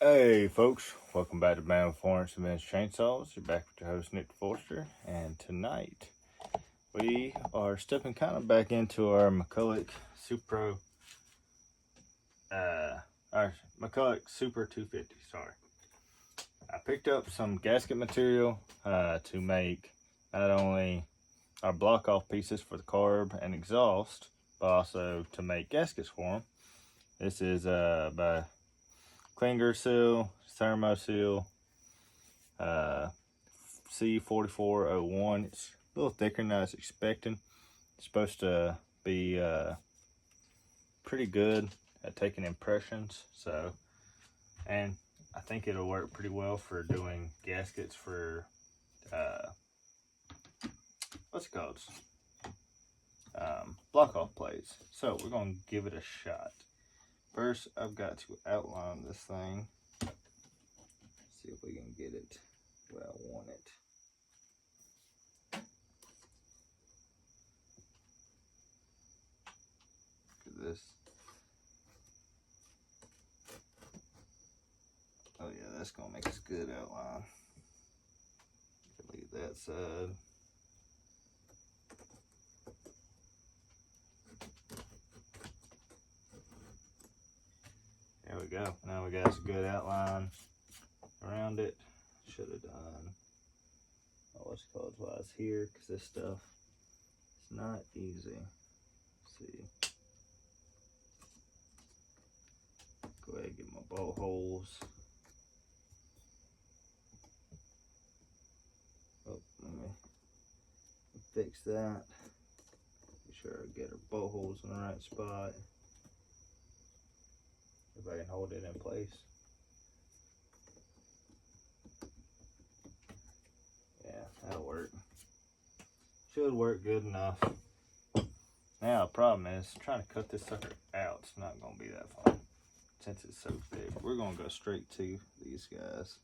Hey folks, welcome back to Bama Florence and Men's Chainsaws. You're back with your host Nick Forster, and tonight we are stepping kind of back into our Mcculloch Super our Mcculloch Super 250. Sorry, I picked up some gasket material to make not only our block off pieces for the carb and exhaust, but also to make gaskets for them. This is by Klinger Seal, Thermo Seal, C4401. It's a little thicker than I was expecting. It's supposed to be pretty good at taking impressions. And I think it'll work pretty well for doing gaskets for what's it called? Block off plates. So we're gonna give it a shot. First, I've got to outline this thing. See if we can get it where I want it. Look at this. Oh yeah, that's gonna make us a good outline. Leave that side. There we go. Now we got a good outline around it. Should have done what's called while it's here, because this stuff is not easy. Let's see. Go ahead and get my bolt holes. Oh, let me fix that. Be sure I get our bolt holes in the right spot. If I can hold it in place. Yeah, that'll work. Should work good enough. Now the problem is trying to cut this sucker out. It's not gonna be that fun since it's so big. We're gonna go straight to these guys.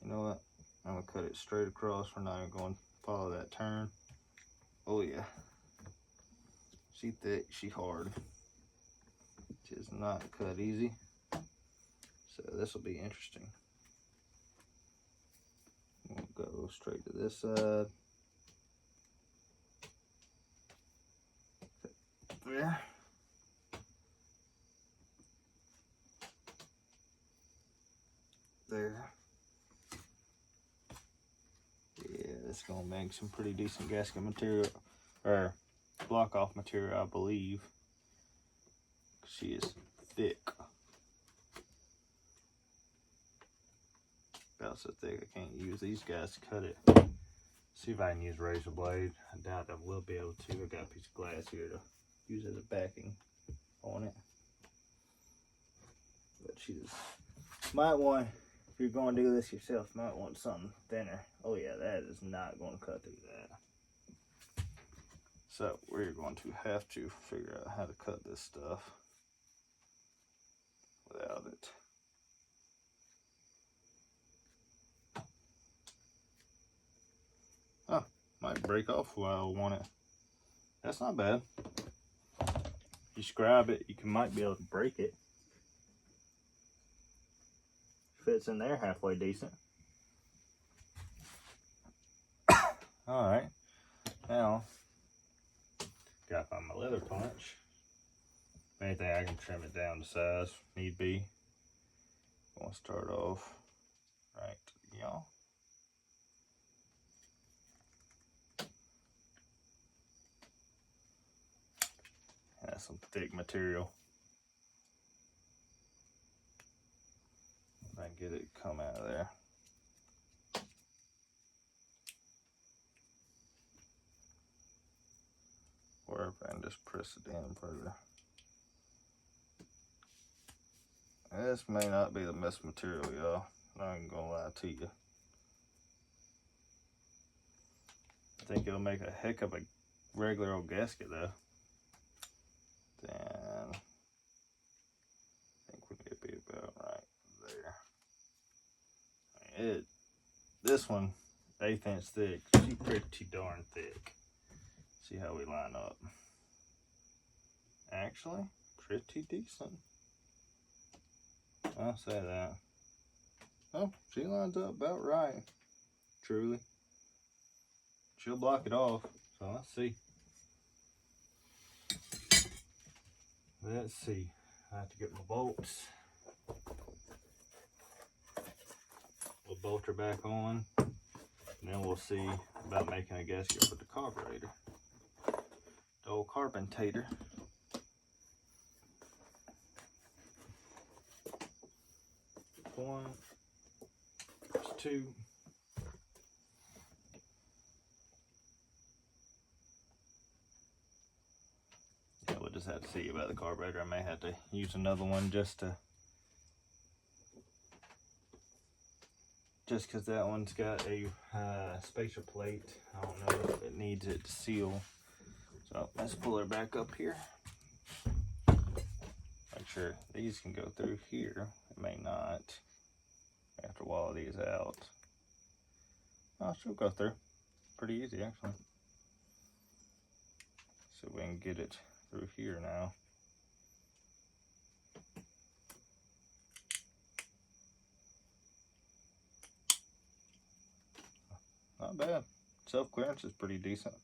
You know what? I'm gonna cut it straight across. We're not even gonna follow that turn. Oh yeah. She thick, she hard. Which is not cut easy. So this will be interesting. We'll go straight to this side. There. There. Yeah, it's gonna make some pretty decent gasket material, or block off material, I believe. She is thick. About so thick I can't use these guys to cut it. See if I can use razor blade. I doubt I will be able to. I got a piece of glass here to use as a backing on it. But she just might want, if you're going to do this yourself, might want something thinner. Oh yeah, that is not going to cut through that. So we're going to have to figure out how to cut this stuff without it. Oh, might break off while I want it. That's not bad. If you scribe it, you might be able to break it. Fits in there halfway decent. Alright, now gotta find my leather punch. If anything, I can trim it down to size if need be. I'm gonna start off right here. That's some thick material. If I can get it to come out of there. Or if I can just press it in further. This may not be the best material, y'all. I ain't gonna lie to you. I think it'll make a heck of a regular old gasket though. Then I think we need to be about right there. This one, 1/8 inch thick. She's pretty darn thick. See how we line up. Actually, pretty decent. I'll say that. Oh, she lines up about right. Truly. She'll block it off. So let's see. Let's see. I have to get my bolts. We'll bolt her back on. And then we'll see about making a gasket for the carburetor. The old carpentator. One, two. Yeah, we'll just have to see about the carburetor. I may have to use another one just because that one's got a spacer plate. I don't know if it needs it to seal. So let's pull her back up here. Make sure these can go through here. It may not. After a while these out. Oh, she'll go through. Pretty easy actually. So we can get it through here now. Not bad. Self-clearance is pretty decent.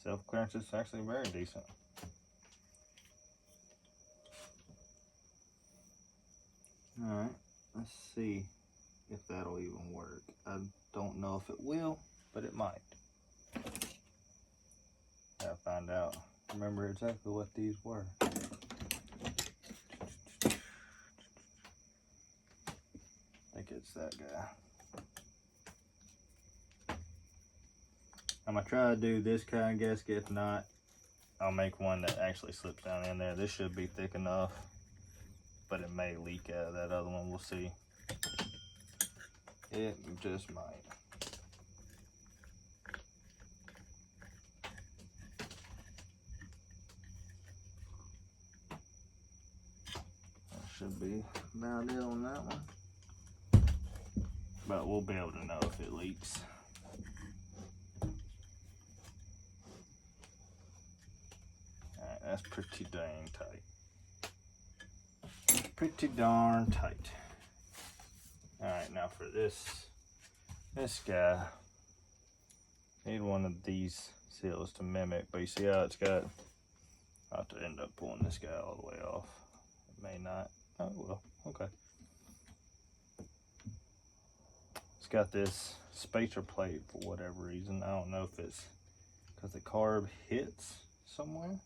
Self-clearance is actually very decent. Alright, let's see if that'll even work. I don't know if it will, but it might. Gotta find out. Remember exactly what these were. I think it's that guy. I'm gonna try to do this kind of gasket. If not, I'll make one that actually slips down in there. This should be thick enough, but it may leak out of that other one. We'll see. It just might. That should be about it on that one. But we'll be able to know if it leaks. Alright, that's pretty dang tight. Pretty darn tight. Alright, now for this guy, need one of these seals to mimic, but you see how it's got, I'll have to end up pulling this guy all the way off. It may not. Oh, well, okay. It's got this spacer plate for whatever reason. I don't know if it's because the carb hits somewhere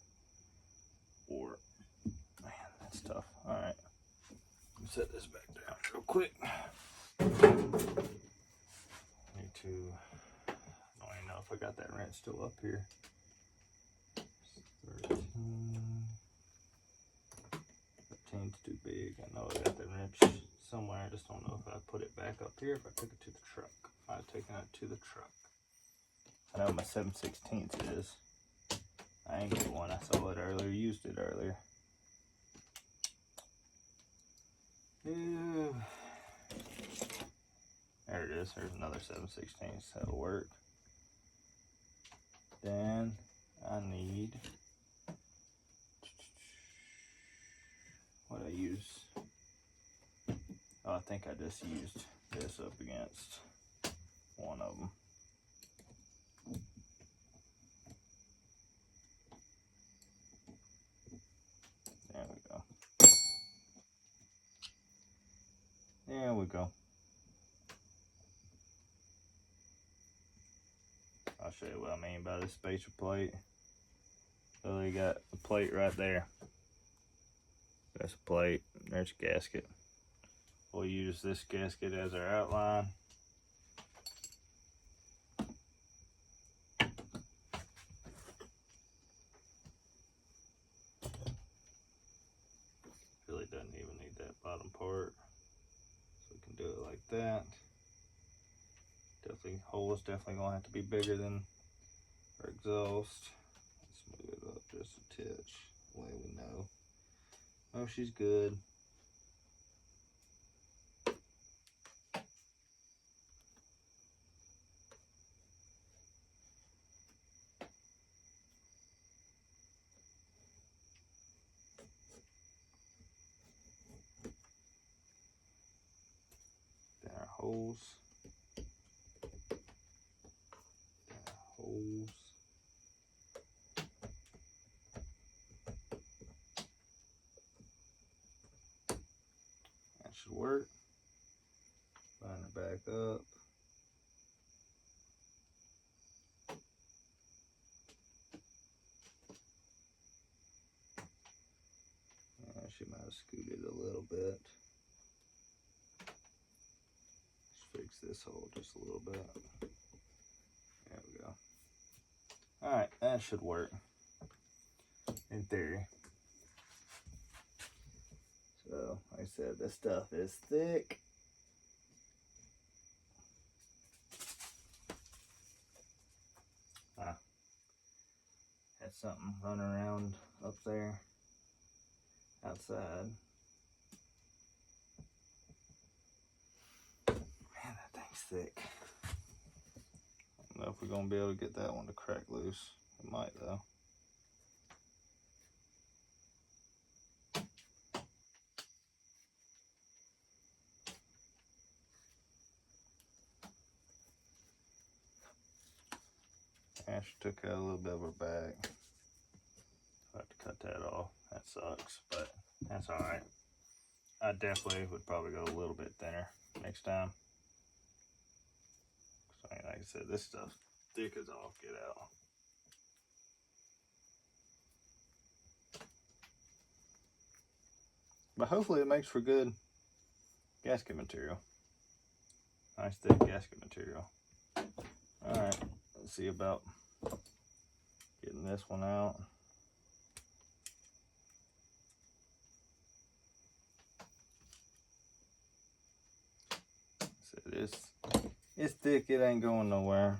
or, man, that's tough. Alright, set this back down real quick. Need to, I don't even know if I got that wrench still up here. 13's too big. I know I got that wrench somewhere. I just don't know if I put it back up here, if I took it to the truck. I've taken it to the truck. I know my 7/16 is. I ain't got one. I saw it earlier, used it earlier. Ew. There it is. There's another 7/16. That'll work. Then I need, what I use. Oh, I think I just used this up against one of them. There we go. There we go. I'll show you what I mean by this spacer plate. So you got a plate right there. That's a plate. There's a gasket. We'll use this gasket as our outline. Really doesn't even need that bottom part. So we can do it like that. Definitely, hole is definitely gonna have to be bigger than our exhaust. Let's move it up just a titch. That way we know. Oh, she's good. holes. Holes. That should work. Line it back up. She might have scooted a little bit. Let's fix this hole just a little bit. There we go. Alright, that should work. In theory. So, like I said, this stuff is thick. Had something running around up there. Outside. Man, that thing's thick. I don't know if we're gonna be able to get that one to crack loose. It might though. Ash took out a little bit of her back. I'll have to cut that off. That sucks, but that's alright. I definitely would probably go a little bit thinner next time. So, like I said, this stuff's thick as all get out. But hopefully it makes for good gasket material. Nice thick gasket material. Alright, let's see about getting this one out. It's thick, it ain't going nowhere.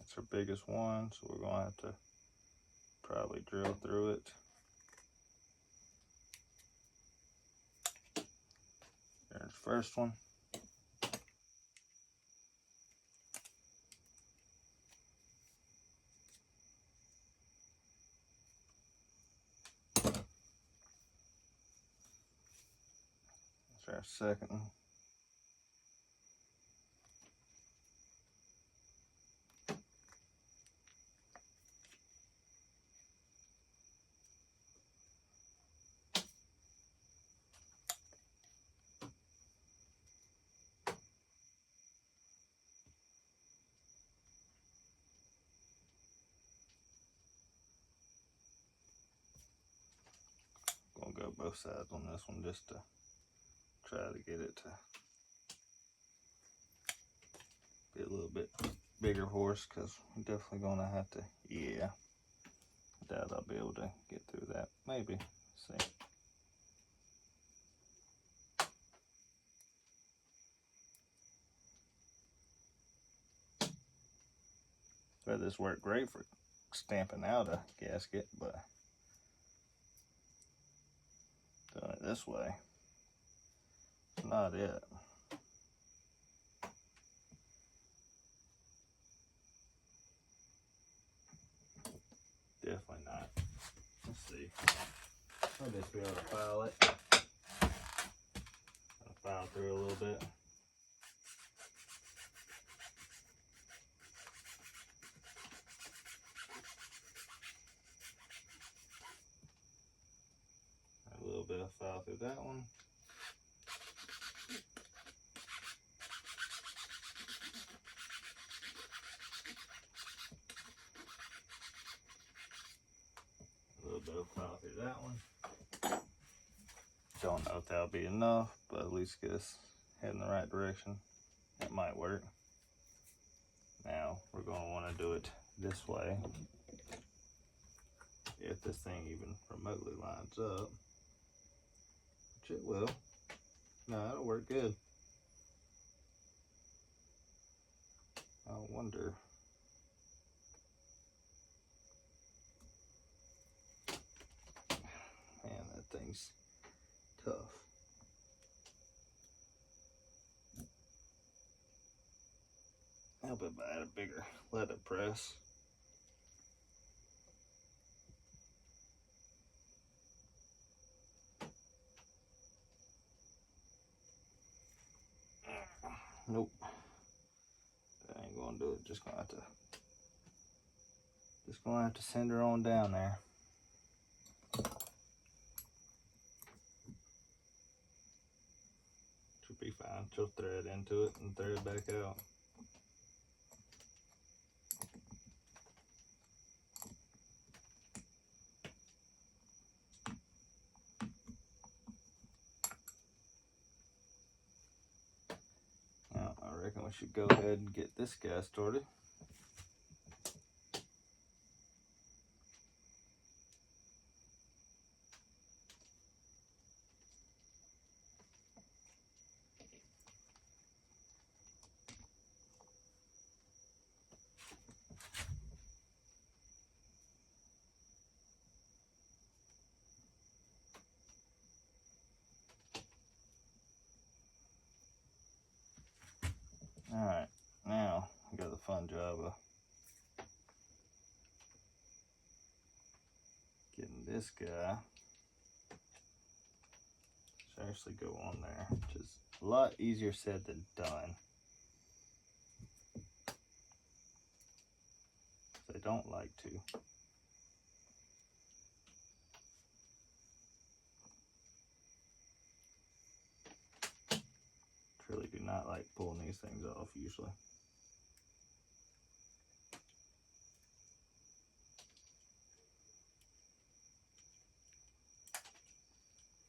It's our biggest one, so we're gonna have to probably drill through it. There's the first one. That's our second one. Gonna go both sides on this one just to try to get it to be a little bit bigger horse, because we're definitely gonna have to, yeah. I doubt I'll be able to get through that. Maybe. Let's see. But this worked great for stamping out a gasket, but doing it this way, it's not it. Definitely not. Let's see. I'll just be able to file it. I'll file through a little bit. A little bit of file through that one. A little bit of file through that one. Don't know if that'll be enough, but at least get us heading in the right direction. It might work. Now we're going to want to do it this way. If this thing even remotely lines up, which it will. No, it'll work good. I wonder. Man, that thing's tough. Help it by a bigger leather press. Nope. That ain't gonna do it. Just gonna have to send her on down there. She'll be fine. She'll thread into it and thread back out. Now, I reckon we should go ahead and get this guy started. Alright, now we got the fun job of getting this guy to actually go on there, which is a lot easier said than done. They don't like to. Really do not like pulling these things off usually.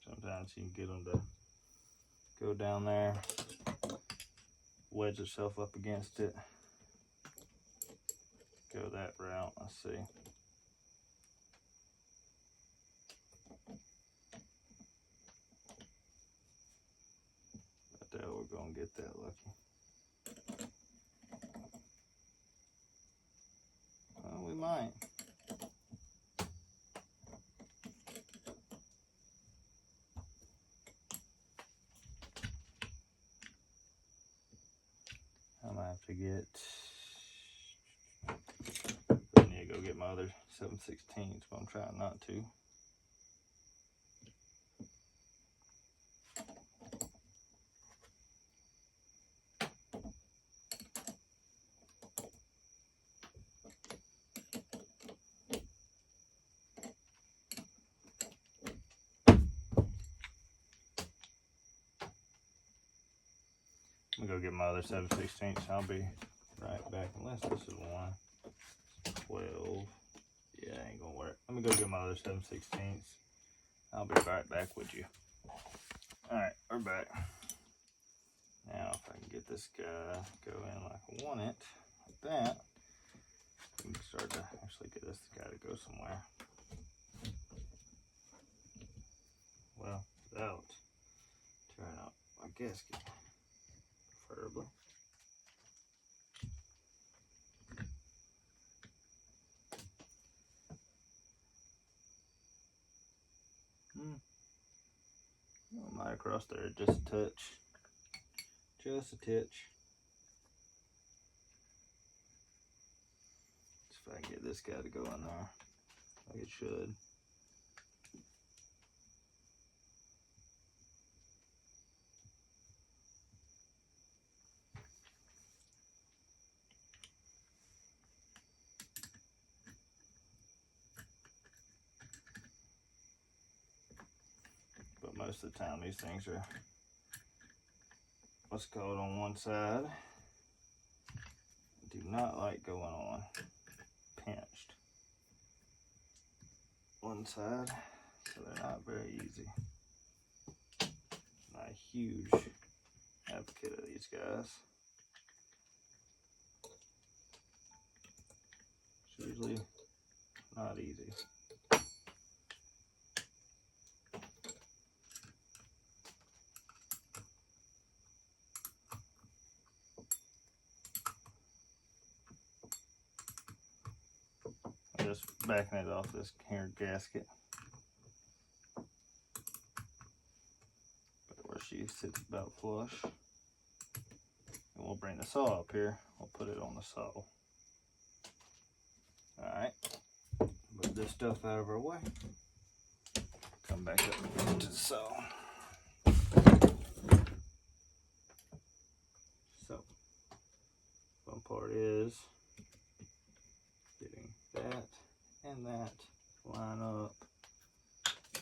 Sometimes you can get them to go down there, wedge itself up against it, go that route. Let's see. I doubt we're gonna get that lucky. Well, we might. I might have to get. I need to go get my other 7/16s, but I'm trying not to. I'm gonna go get my other 7/16. I'll be right back, unless this is 1/12. Yeah, ain't gonna work. Let me go get my other 7/16. I'll be right back with you. Alright, we're back. Now, if I can get this guy go in like I want it, like that, we can start to actually get this guy to go somewhere. Well, without tearing out my gasket. Preferably. I might across there just a touch. Just a touch. See if I can get this guy to go in there like it should. But most of the time these things are what's called on one side. Do not like going on pinched. One side, so they're not very easy. Not a huge advocate of these guys. It's usually not easy. Just backing it off this here gasket. But where she sits about flush. And we'll bring the saw up here. We'll put it on the saw. Alright. Move this stuff out of our way. Come back up to the saw. So, part is getting that and that line up.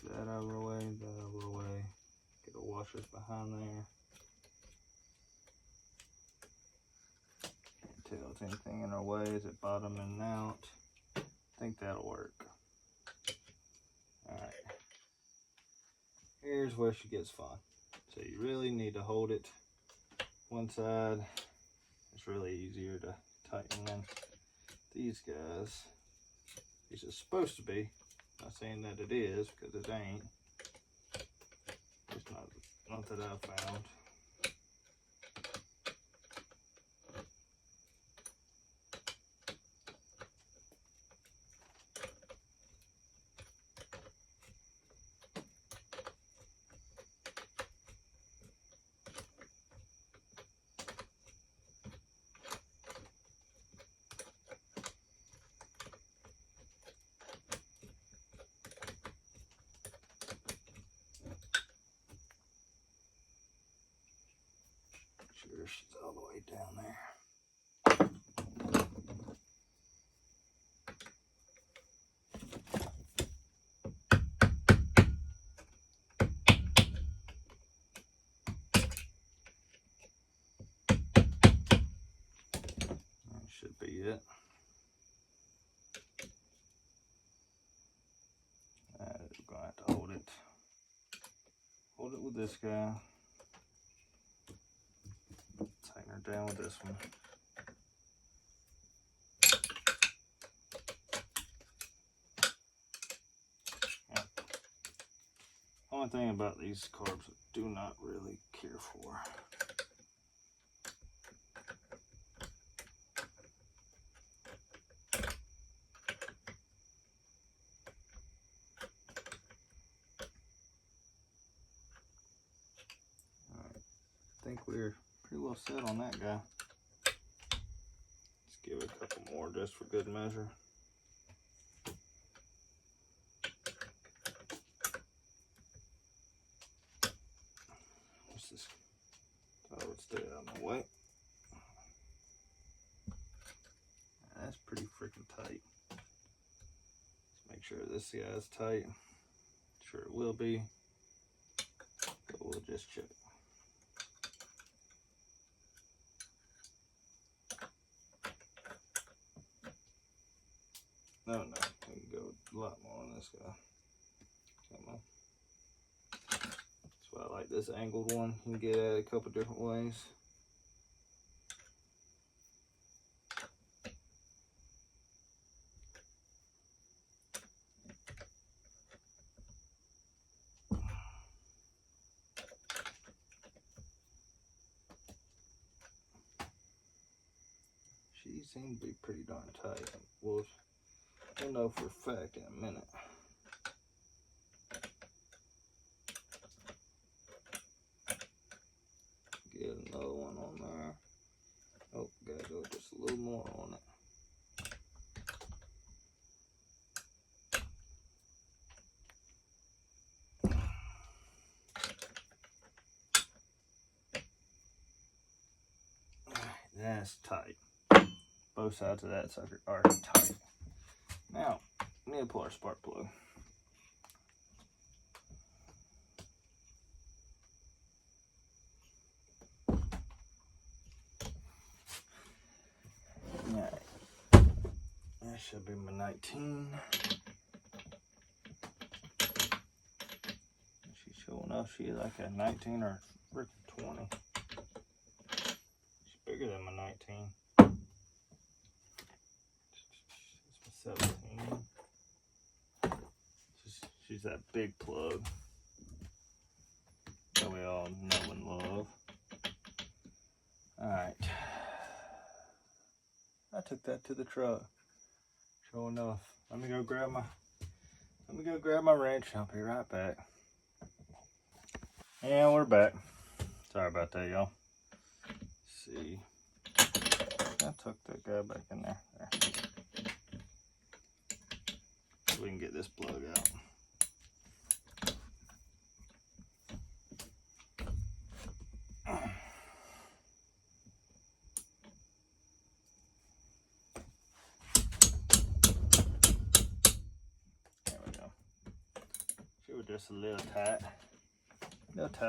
That out of the way, that out of the way. Get the washers behind there. Can't tell if anything in our way. Is it bottoming out? I think that'll work. Alright. Here's where she gets fun. So you really need to hold it one side. It's really easier to tighten than these guys. These are supposed to be. Not saying that it is, because it ain't. It's not that I've found. Sure, she's all the way down there. That should be it. We're gonna have to hold it. Hold it with this guy. Tighten her down with this one. Yeah. Only thing about these carbs I do not really care for. Alright, I think we're pretty well set on that guy. Let's give it a couple more just for good measure. What's this? So I would stay out of my way. That's pretty freaking tight. Let's make sure this guy's tight. Sure it will be. But we'll just check. No, we can go a lot more on this guy. Come on. That's why I like this angled one. You can get at it a couple different ways. She seemed to be pretty darn tight. We'll know for a fact in a minute. Get another one on there. Oh, gotta go just a little more on it. That's tight. Both sides of that sucker are tight. Now, we need to pull our spark plug. Alright. That should be my 19. She's showing up. She's like a 19 or freaking 20. She's bigger than my 19. 17. She's that big plug that we all know and love. Alright. I took that to the truck. Sure enough. Let me go grab my wrench. I'll be right back. And we're back. Sorry about that, y'all. Let's see. I took that guy back in there. There. We can get this plug out. It was just a little tight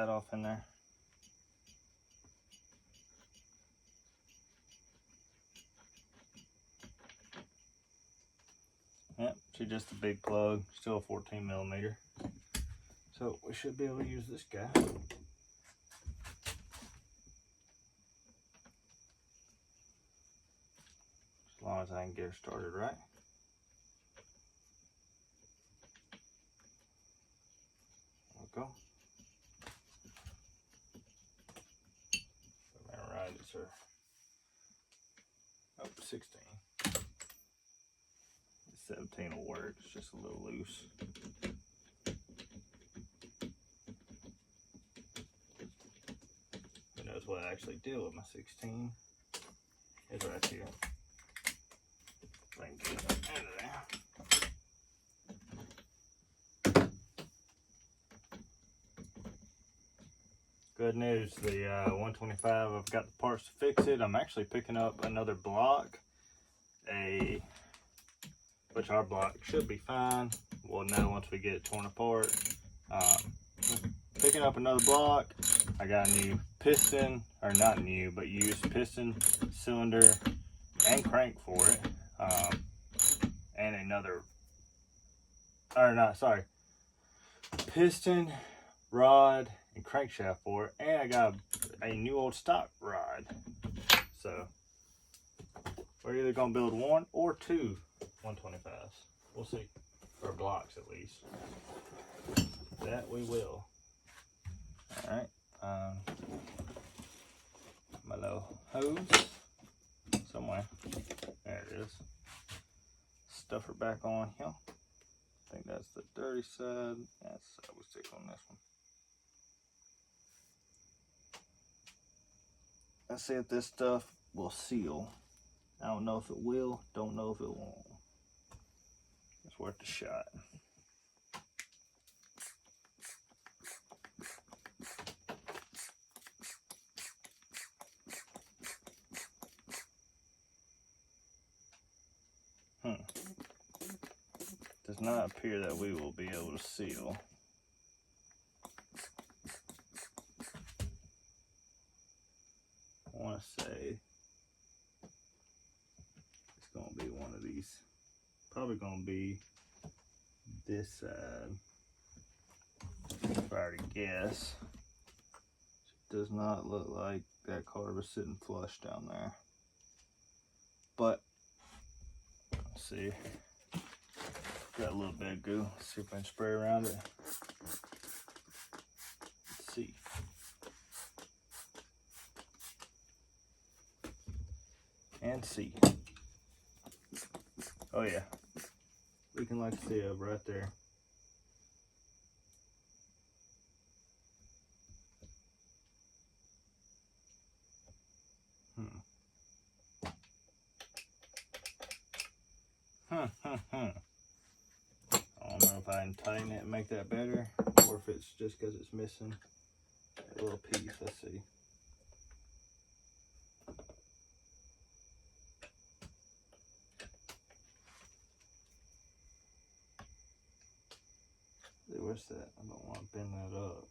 off in there. Yep, she's just a big plug, still a 14 millimeter. So we should be able to use this guy. As long as I can get her started right. There we go. Right, it's her. Oh, 16. 17 will work, it's just a little loose. Who knows what I actually did with my 16? It's right here. If I can get it out of there. Good news, the 125, I've got the parts to fix it. I'm actually picking up another block, which our block should be fine. We'll know once we get it torn apart. Picking up another block. I got a new piston, or not new, but used piston, cylinder, and crank for it. And piston, rod, and crankshaft for it. And I got a new old stock rod. So we're either gonna build one or two 125s. We'll see. Or blocks at least. That we will. Alright. My little hose. Somewhere. There it is. Stuff her back on here. I think that's the dirty side. That's the side we stick on this one. Let's see if this stuff will seal. I don't know if it will, don't know if it won't. It's worth a shot. Does not appear that we will be able to seal. I want to say it's going to be one of these. Probably going to be this side. If I were to guess. It does not look like that card was sitting flush down there. But, let's see. Got a little bit of goo. Let's see if I can spray around it. Let's see. And see. Oh yeah. We can like see it right there. I don't know if I can tighten it and make that better, or if it's just because it's missing a little piece. Let's see. Where's that? I don't want to bend that up.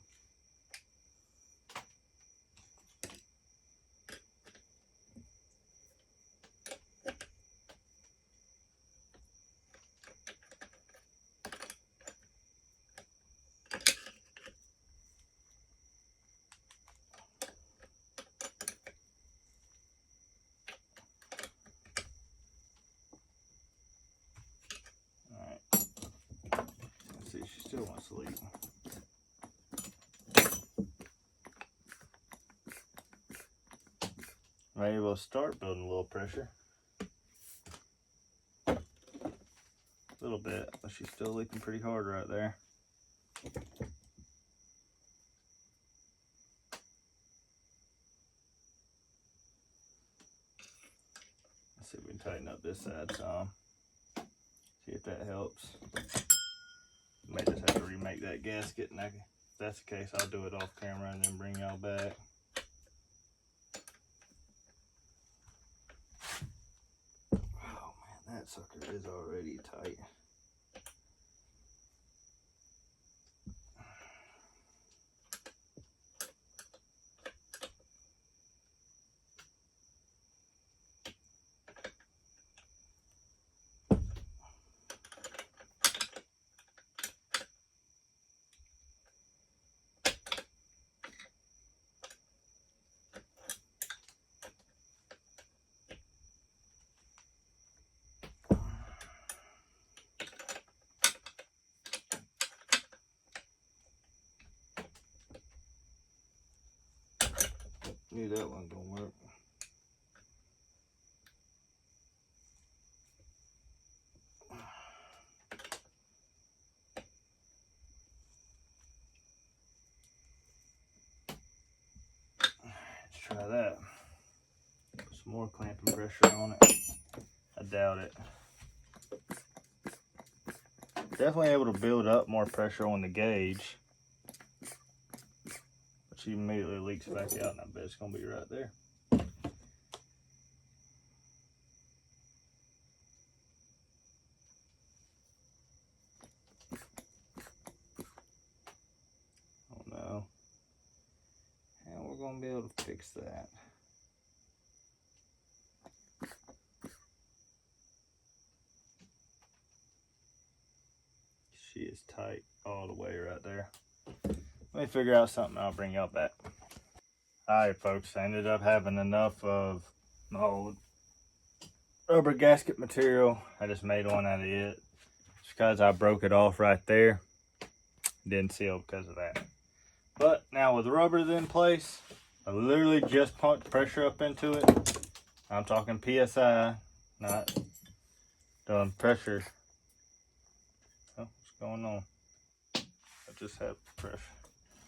She still wants to leave. Maybe we'll start building a little pressure. A little bit, but she's still leaking pretty hard right there. Let's see if we can tighten up this side some. See if that helps. May just have to remake that gasket, and if that's the case, I'll do it off camera and then bring y'all back. Oh man, that sucker is already tight. Knew that wasn't gonna work. Let's try that. Put some more clamping pressure on it. I doubt it. Definitely able to build up more pressure on the gauge. But she immediately leaks back out, and I bet it's gonna be right there. Oh no. How we're gonna be able to fix that? She is tight all the way right there. Let me figure out something, I'll bring y'all back. Alright folks, I ended up having enough of my old rubber gasket material. I just made one out of it. Just because I broke it off right there. Didn't seal because of that. But now with the rubbers in place, I literally just pumped pressure up into it. I'm talking PSI, not doing pressure. Oh, what's going on? I just have pressure.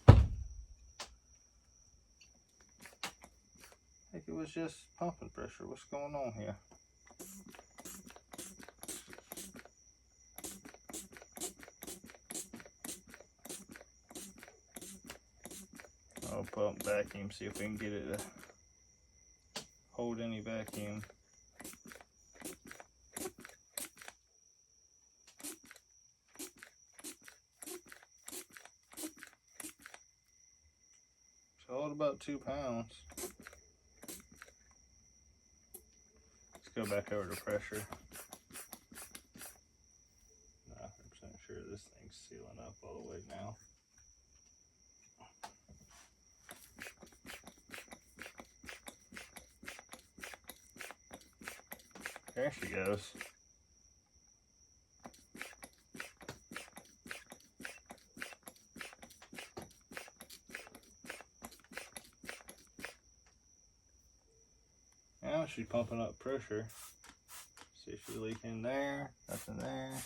I think it was just pumping pressure. What's going on here? I'll pump vacuum, see if we can get it to hold any vacuum. It's hold about 2 pounds. Let's go back over to pressure. Not 100% sure this thing's sealing up all the way now. There she goes. Now she's pumping up pressure. See if she's leaking there. Nothing there.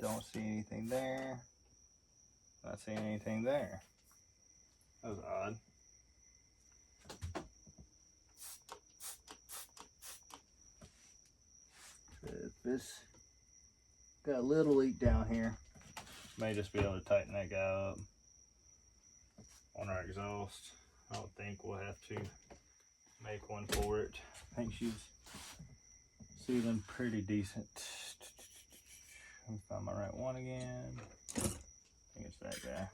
Don't see anything there. Not seeing anything there. That was odd. This got a little leak down here. May just be able to tighten that guy up on our exhaust. I don't think we'll have to make one for it. I think she's sealing pretty decent. Let me find my right one again. I think it's that guy.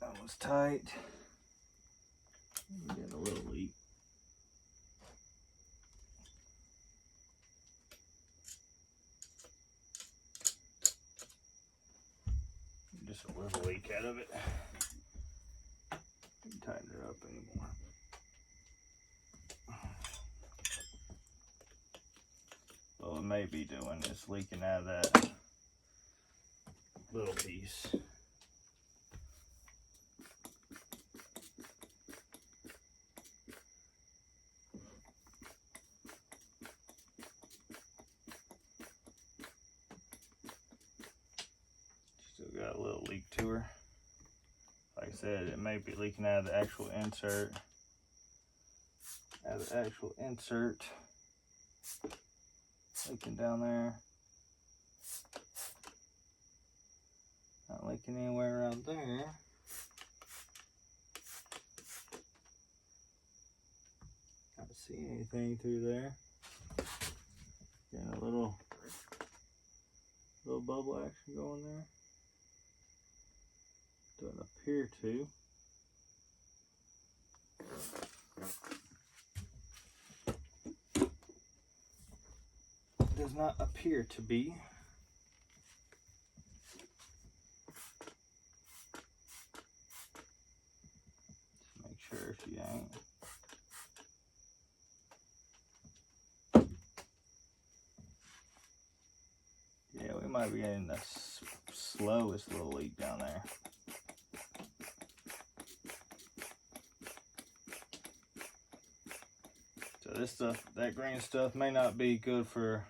That one's tight. We get a little leak. Just a little leak out of it. Can't tighten it up anymore. Well, it may be doing is leaking out of that little piece. Still got a little leak to her. Like I said, it may be leaking out of the actual insert. Leaking down there. Not leaking anywhere around there. Can't see anything through there. Getting a little bubble action going there. Doesn't appear to. Does not appear to be. Just make sure she ain't. Yeah, we might be getting the slowest little leak down there. this stuff, that green stuff may not be good for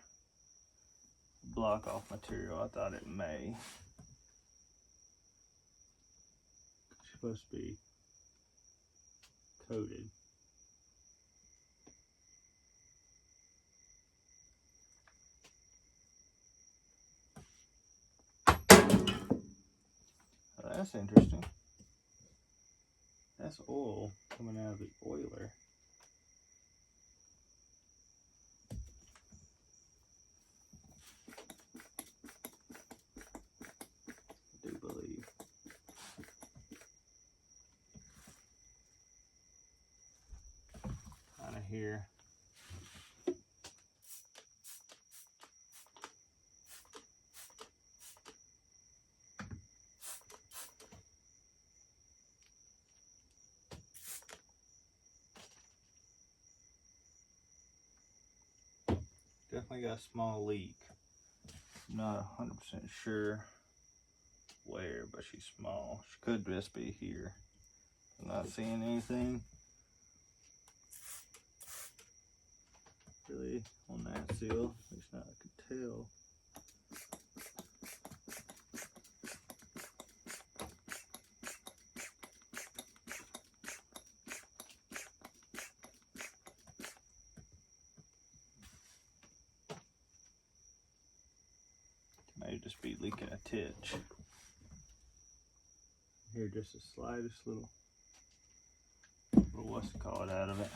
block off material. I thought it may. It's supposed to be coated. Oh, that's interesting. That's oil coming out of the oiler. I do believe. Kind of here. Definitely got a small leak. Not 100% sure where, but she's small. She could just be here. I'm not seeing anything really on that seal. At least not I could tell. May just be leaking a titch. Here, just the slightest little what's it called out of it.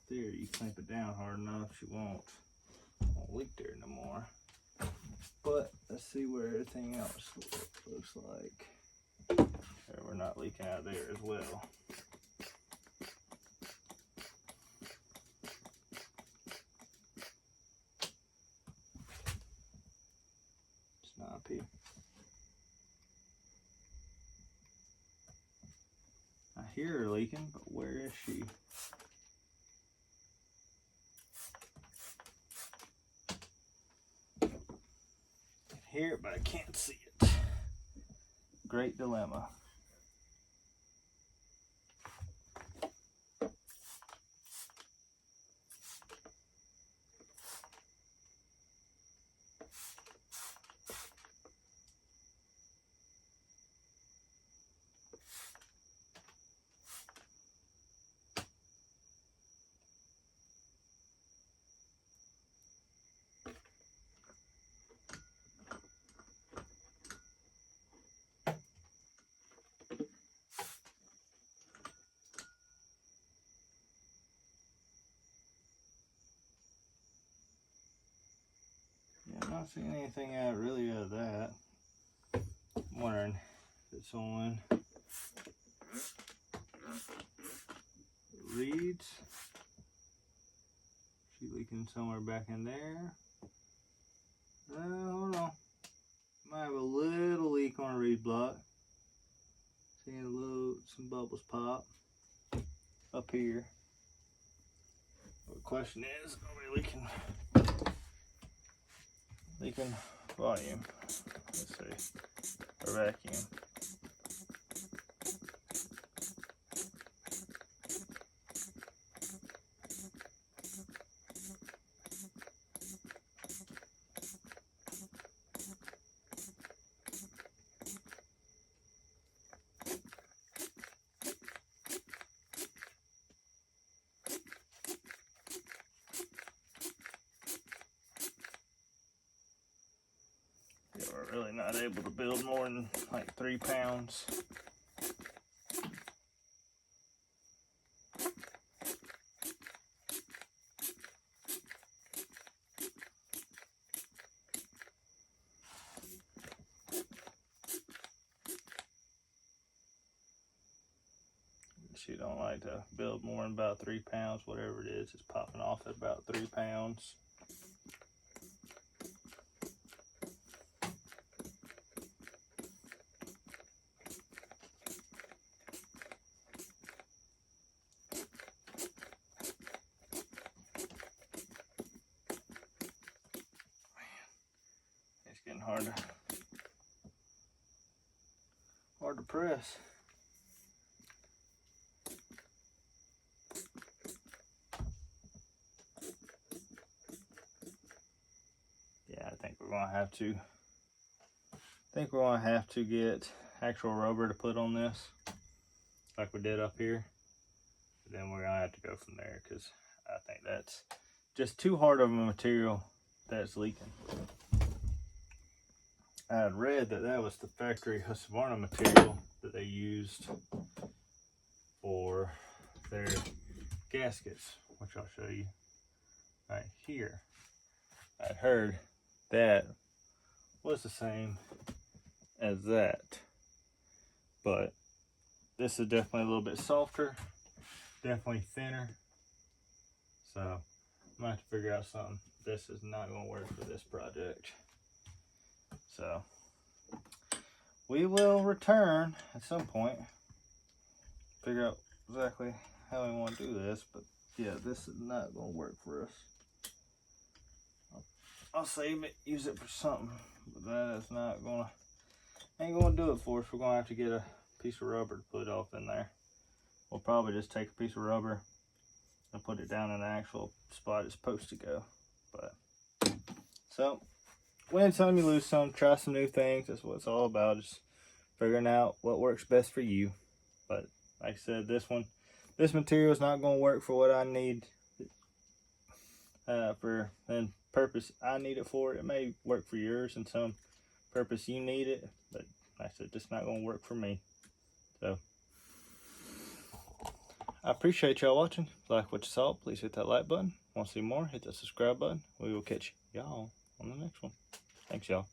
There, you clamp it down hard enough, she won't leak there no more. But let's see where everything else looks like. There, we're not leaking out there as well. It's not up here. I hear her leaking, but where is she? I hear it, but I can't see it. Great dilemma. I'm not seeing anything out really out of that. I'm wondering if it's on reeds. She leaking somewhere back in there. Hold on. Might have a little leak on a reed block. Seeing some bubbles pop up here. The question is, are we leaking volume? Let's see, or vacuum. We're really not able to build more than like 3 pounds. She don't like to build more than about 3 pounds, whatever it is. It's popping off at about 3 pounds. It's getting hard to press. Yeah, I think we're gonna have to get actual rubber to put on this, like we did up here. Then we're gonna have to go from there, because I think that's just too hard of a material that's leaking. I had read that was the factory Husqvarna material that they used for their gaskets, which I'll show you right here. I'd heard that was the same as that, but this is definitely a little bit softer, definitely thinner, so I'm gonna have to figure out something. This is not gonna work for this project, so we will return at some point, figure out exactly how we want to do this. But yeah, this is not gonna work for us. I'll save it, use it for something, but that is not gonna, ain't gonna do it for us. We're gonna have to get a piece of rubber to put off in there. We'll probably just take a piece of rubber and put it down in the actual spot it's supposed to go. But so win some, you lose some, try some new things. That's what it's all about, just figuring out what works best for you. But like I said, this material is not going to work for what I need for and purpose I need it for. It may work for yours and some purpose you need it, but like I said, just not going to work for me. So I appreciate y'all watching. If you like what you saw, please hit that like button. Want to see more, hit that subscribe button. We will catch y'all on the next one. Thanks, y'all.